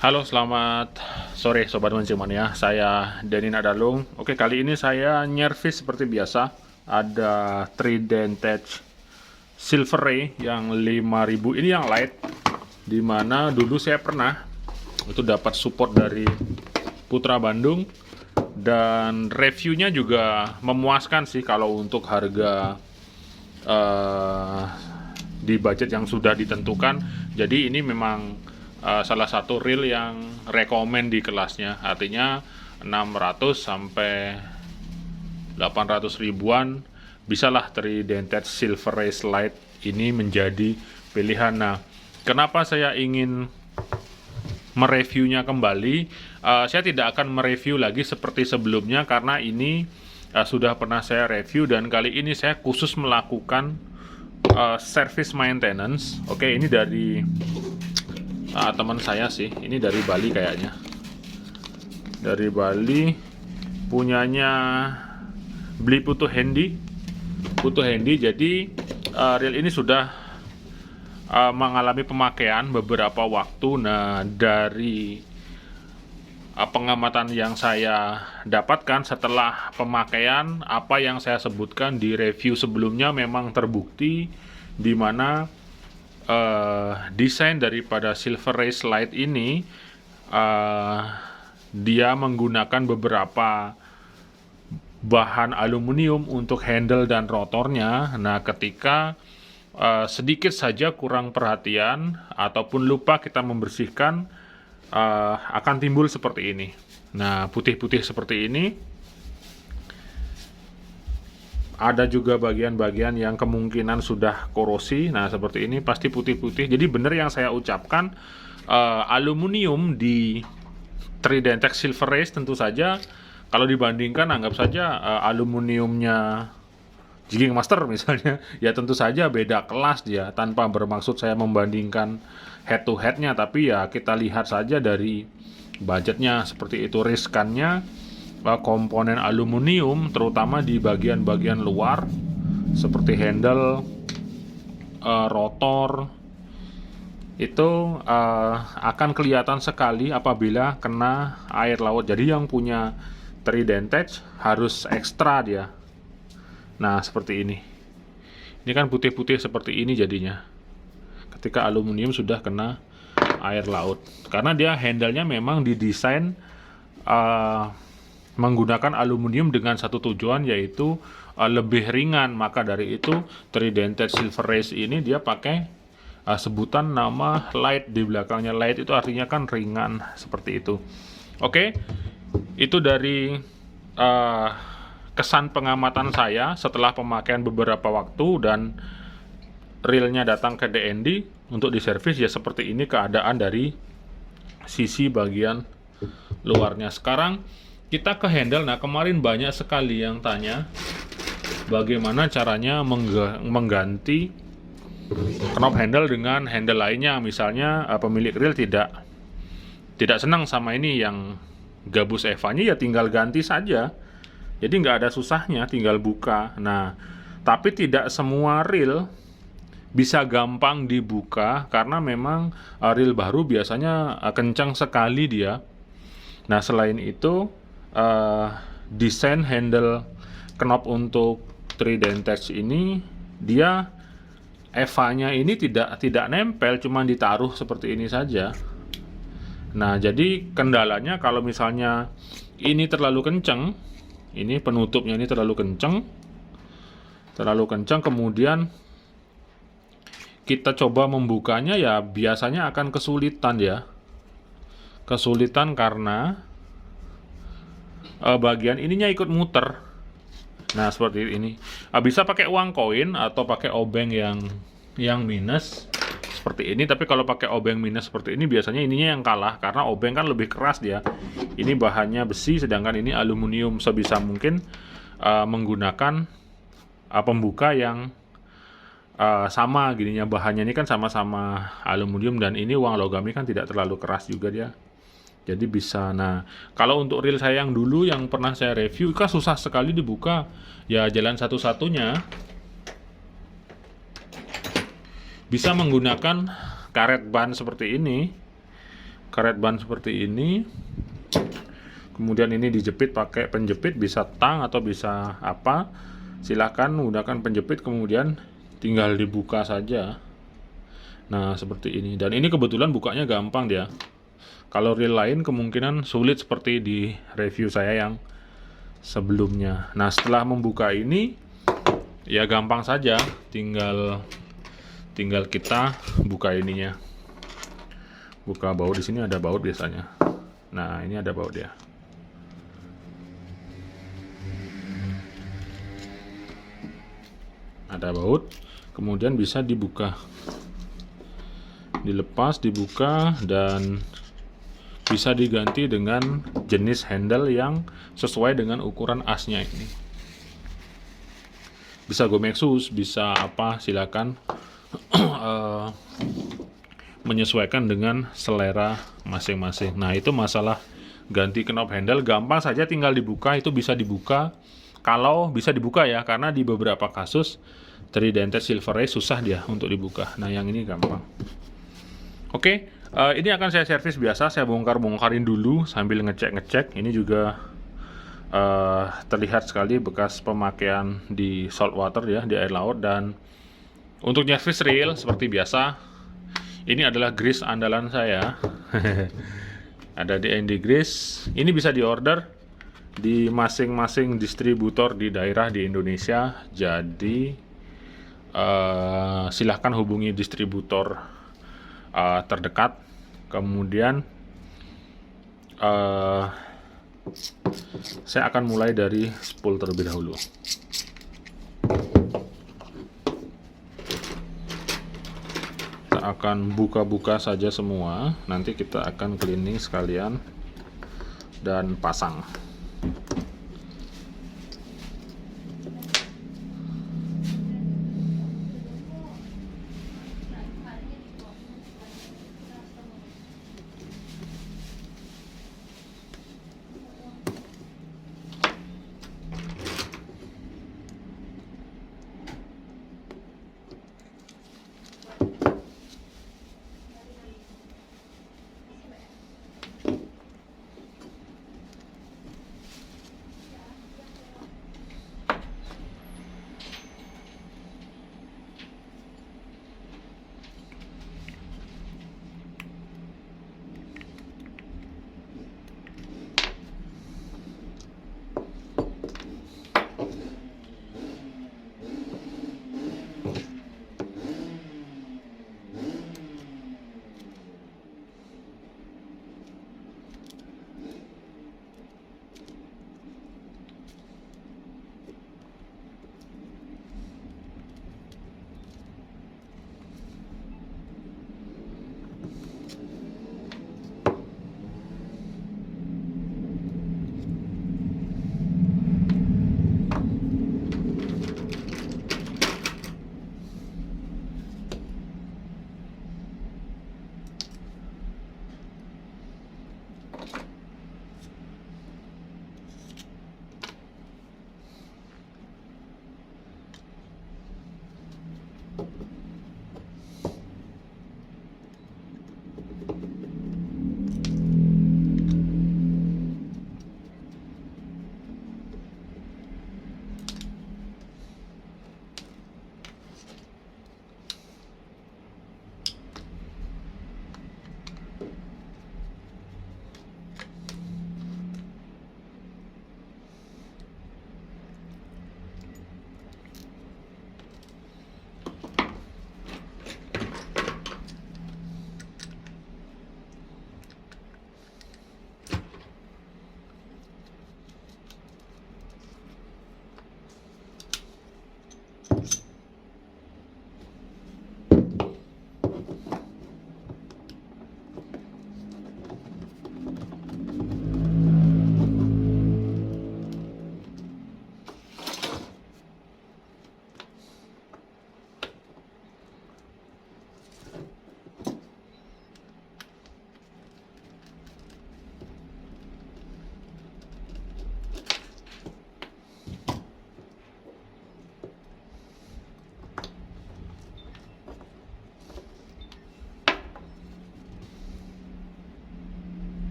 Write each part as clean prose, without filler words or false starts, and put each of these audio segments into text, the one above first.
Halo, selamat sore Sobat Manciman ya. Saya Denny Nadalung. Oke, kali ini saya nyervis seperti biasa. Ada Trident Edge Silver Ray yang 5000. Ini yang light. Dimana dulu saya pernah itu dapat support dari Putra Bandung. Dan reviewnya juga memuaskan sih kalau untuk harga di budget yang sudah ditentukan. Jadi ini memang salah satu reel yang rekomen di kelasnya, artinya 600 sampai 800 ribuan bisalah Trident Edge Silver Ray Slide ini menjadi pilihan. Nah, kenapa saya ingin mereviewnya kembali? Saya tidak akan mereview lagi seperti sebelumnya karena ini sudah pernah saya review, dan kali ini saya khusus melakukan service maintenance. Oke, ini dari teman saya sih, ini dari Bali kayaknya, dari Bali, punyanya beli Putu Handy. Jadi reel ini sudah mengalami pemakaian beberapa waktu. Nah, dari pengamatan yang saya dapatkan setelah pemakaian, apa yang saya sebutkan di review sebelumnya memang terbukti, di mana desain daripada Silver Ray Slide ini dia menggunakan beberapa bahan aluminium untuk handle dan rotornya. Nah, ketika sedikit saja kurang perhatian ataupun lupa kita membersihkan, akan timbul seperti ini. Nah, putih-putih seperti ini. Ada juga bagian-bagian yang kemungkinan sudah korosi. Nah, seperti ini pasti putih-putih. Jadi benar yang saya ucapkan, aluminium di Trident Edge Silver Ray tentu saja kalau dibandingkan, anggap saja aluminiumnya Jigging Master misalnya, ya tentu saja beda kelas dia. Tanpa bermaksud saya membandingkan head to headnya, tapi ya kita lihat saja dari budgetnya seperti itu, riskannya komponen aluminium terutama di bagian-bagian luar seperti handle, rotor itu akan kelihatan sekali apabila kena air laut. Jadi yang punya Trident Edge harus ekstra dia. Nah, seperti ini. Ini kan putih-putih seperti ini jadinya ketika aluminium sudah kena air laut, karena dia handle-nya memang didesain menggunakan aluminium dengan satu tujuan, yaitu lebih ringan. Maka dari itu Trident Edge Silver Ray ini dia pakai sebutan nama light di belakangnya. Light itu artinya kan ringan, seperti itu. Oke, itu dari kesan pengamatan saya setelah pemakaian beberapa waktu dan reelnya datang ke DND untuk diservis. Ya seperti ini keadaan dari sisi bagian luarnya. Sekarang kita ke handle. Nah, kemarin banyak sekali yang tanya bagaimana caranya mengganti knob handle dengan handle lainnya. Misalnya pemilik reel tidak senang sama ini yang gabus EVA-nya, ya tinggal ganti saja. Jadi nggak ada susahnya, tinggal buka. Nah, tapi tidak semua reel bisa gampang dibuka karena memang reel baru biasanya kencang sekali dia. Nah, selain itu desain handle knob untuk Trident Edge ini, dia EVA-nya ini tidak nempel, cuma ditaruh seperti ini saja. Nah, jadi kendalanya kalau misalnya ini terlalu kenceng, ini penutupnya ini terlalu kenceng, kemudian kita coba membukanya, ya biasanya akan kesulitan ya. Kesulitan karena bagian ininya ikut muter. Nah, seperti ini. Bisa pakai uang koin atau pakai obeng yang minus seperti ini. Tapi kalau pakai obeng minus seperti ini, biasanya ininya yang kalah karena obeng kan lebih keras dia. Ini bahannya besi, sedangkan ini aluminium. Sebisa mungkin menggunakan pembuka yang sama gininya. Bahannya ini kan sama-sama aluminium, dan ini uang logam ini kan tidak terlalu keras juga dia. Jadi bisa. Nah, kalau untuk reel saya yang dulu yang pernah saya review kan susah sekali dibuka. Ya jalan satu-satunya bisa menggunakan karet ban seperti ini. karet ban seperti ini. Kemudian ini dijepit pakai penjepit, bisa tang atau bisa apa. Silahkan menggunakan penjepit, kemudian tinggal dibuka saja. Nah, seperti ini. Dan ini kebetulan bukanya gampang dia. Kalau reel lain kemungkinan sulit seperti di review saya yang sebelumnya. Nah, setelah membuka ini ya gampang saja, tinggal kita buka ininya. Buka baut, di sini ada baut biasanya. Nah, ini ada baut ya. Ada baut, kemudian bisa dibuka. Dilepas, dibuka, dan bisa diganti dengan jenis handle yang sesuai dengan ukuran asnya ini. Bisa Gomexus, bisa apa, silakan menyesuaikan dengan selera masing-masing. Nah, itu masalah ganti knob handle gampang saja, tinggal dibuka. Itu bisa dibuka, kalau bisa dibuka ya, karena di beberapa kasus Tridented Silver Ray susah dia untuk dibuka. Nah, yang ini gampang. Oke, ini akan saya servis biasa, saya bongkar-bongkarin dulu sambil ngecek-ngecek. Ini juga terlihat sekali bekas pemakaian di salt water ya, di air laut. Dan untuk servis reel seperti biasa, ini adalah grease andalan saya. Ada DND grease. Ini bisa diorder di masing-masing distributor di daerah di Indonesia. Jadi silahkan hubungi distributor terdekat. Kemudian saya akan mulai dari spool terlebih dahulu. Kita akan buka-buka saja semua, nanti kita akan cleaning sekalian dan pasang.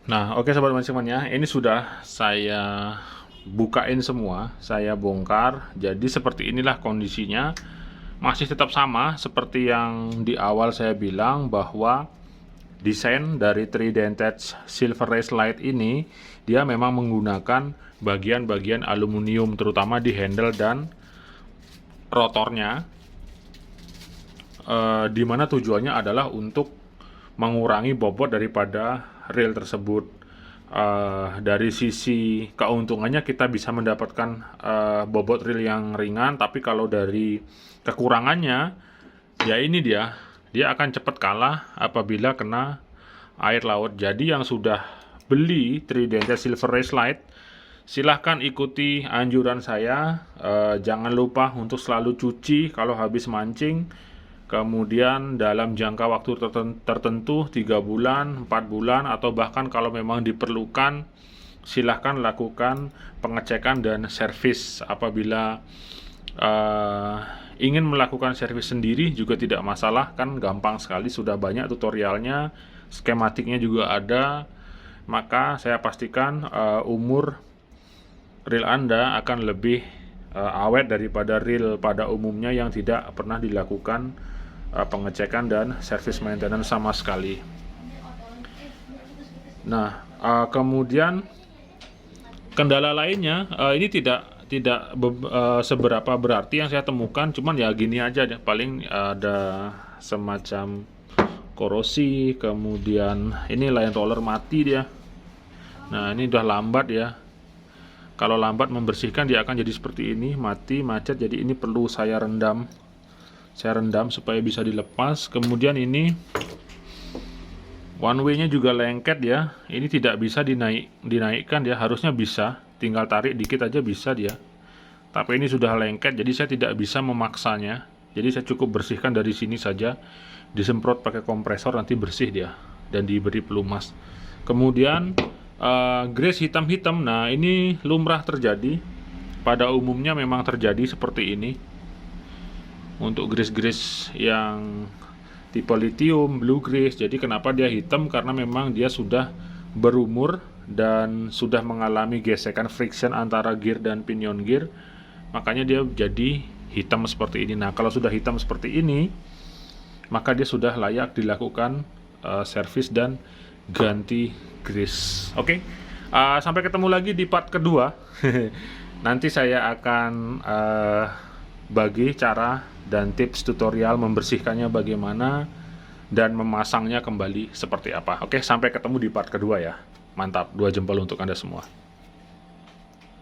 Nah, oke sobat manajemen ya, ini sudah saya bukain semua, saya bongkar. Jadi seperti inilah kondisinya. Masih tetap sama seperti yang di awal saya bilang bahwa desain dari Tridented Silver Race Light ini dia memang menggunakan bagian-bagian aluminium terutama di handle dan rotornya, di mana tujuannya adalah untuk mengurangi bobot daripada reel tersebut. Dari sisi keuntungannya kita bisa mendapatkan bobot reel yang ringan, tapi kalau dari kekurangannya ya ini dia akan cepat kalah apabila kena air laut. Jadi yang sudah beli Tridented Silver Race Light, silahkan ikuti anjuran saya. Jangan lupa untuk selalu cuci kalau habis mancing, Kemudian dalam jangka waktu tertentu 3 bulan, 4 bulan, atau bahkan kalau memang diperlukan, silahkan lakukan pengecekan dan servis. Apabila ingin melakukan servis sendiri juga tidak masalah, kan gampang sekali, sudah banyak tutorialnya, skematiknya juga ada. Maka saya pastikan umur reel Anda akan lebih awet daripada reel pada umumnya yang tidak pernah dilakukan pengecekan dan servis maintenance sama sekali. Nah, kemudian kendala lainnya ini tidak seberapa berarti yang saya temukan, cuman ya gini aja deh, paling ada semacam korosi. Kemudian ini line roller mati dia. Nah, ini udah lambat ya. Kalau lambat membersihkan dia akan jadi seperti ini, mati, macet. Jadi ini perlu saya rendam supaya bisa dilepas. Kemudian ini one way-nya juga lengket ya. Ini tidak bisa dinaikkan ya, harusnya bisa, tinggal tarik dikit aja bisa dia. Tapi ini sudah lengket, jadi saya tidak bisa memaksanya. Jadi saya cukup bersihkan dari sini saja, disemprot pakai kompresor, nanti bersih dia dan diberi pelumas. Kemudian grease hitam-hitam, nah ini lumrah terjadi. Pada umumnya memang terjadi seperti ini. Untuk grease-grease yang tipe lithium, blue grease. Jadi kenapa dia hitam? Karena memang dia sudah berumur dan sudah mengalami gesekan friction antara gear dan pinion gear. Makanya dia jadi hitam seperti ini. Nah, kalau sudah hitam seperti ini, maka dia sudah layak dilakukan servis dan ganti grease. Oke. Sampai ketemu lagi di part kedua. Nanti saya akan bagi cara dan tips tutorial membersihkannya bagaimana dan memasangnya kembali seperti apa. Oke, sampai ketemu di part kedua ya. Mantap, 2 jempol untuk Anda semua.